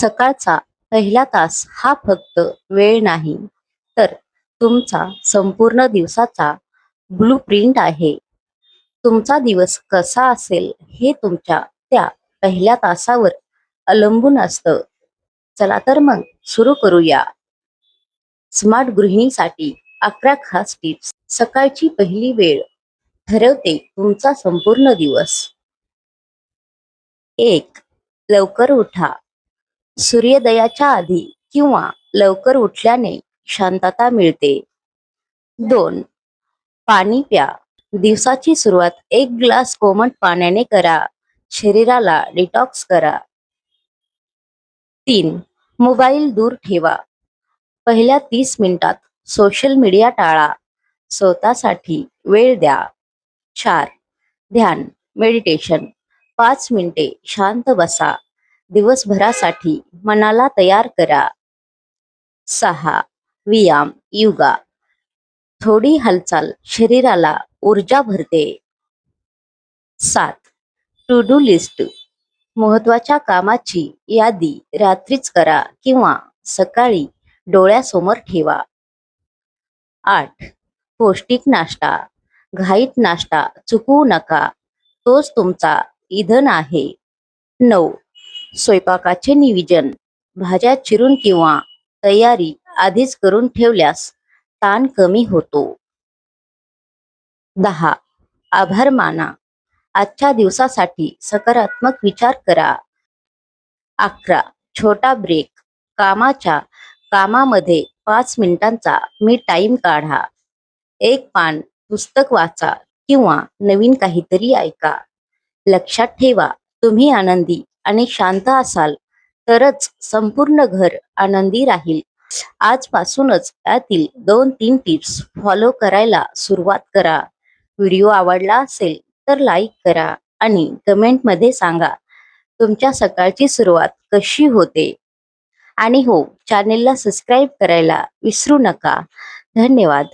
सकाळचा पहिला तास हा फक्त वेळ नाही, तर तुमचा संपूर्ण दिवसाचा ब्लूप्रिंट आहे. तुमचा दिवस कसा असेल हे तुमच्या त्या पहिल्या तासावर अवलंबून असतं. चला तर मग सुरू करूया. स्मार्ट गृहिणीसाठी 11 खास टिप्स. सकाळची पहिली वेळ ठरवते तुमचा संपूर्ण दिवस. 1. लवकर उठा. सूर्योदयाच्या आधी किंवा लवकर उठल्याने शांतता मिळते. 2. पाणी प्या. दिवसाची सुरुवात एक ग्लास कोमट पाण्याने करा. शरीराला डिटॉक्स करा. 3. मोबाईल दूर ठेवा. पहिल्या 30 मिनिटात सोशल मीडिया टाळा. स्वतःसाठी वेळ द्या. 4. ध्यान मेडिटेशन. 5 मिनिटे शांत बसा. दिवसभरासाठी मनाला तयार करा. 6. व्यायाम योगा. थोडी हालचाल शरीराला ऊर्जा भरते. 7. To do list. महत्वाच्या कामाची यादी रात्रीच करा किंवा सकाळी डोळ्यासमोर ठेवा. 8. पौष्टिक नाश्ता. घाईत नाश्ता चुकवू नका. तोच तुमचा इंधन आहे. 9. स्वयंपाकाचे नियोजन. भाज्या चिरून किंवा तयारी आधीच करून ठेवल्यास ताण कमी होतो. 10. आभार माना. आजच्या दिवसासाठी सकारात्मक विचार करा. 11. छोटा ब्रेक. कामामध्ये 5 मिनिटांचा मी टाइम काढा. एक पान पुस्तक वाचा किंवा नवीन काहीतरी ऐका. लक्षात ठेवा, तुम्ही आनंदी आणि शांत असाल तरच संपूर्ण घर आनंदी राहील. आजपासूनच यातील 2-3 टिप्स फॉलो करायला सुरुवात करा. व्हिडिओ आवडला असेल तर लाईक करा आणि कमेंटमध्ये सांगा तुमच्या सकाळची सुरुवात कशी होते. आणि हो, चॅनेलला सबस्क्राईब करायला विसरू नका. धन्यवाद.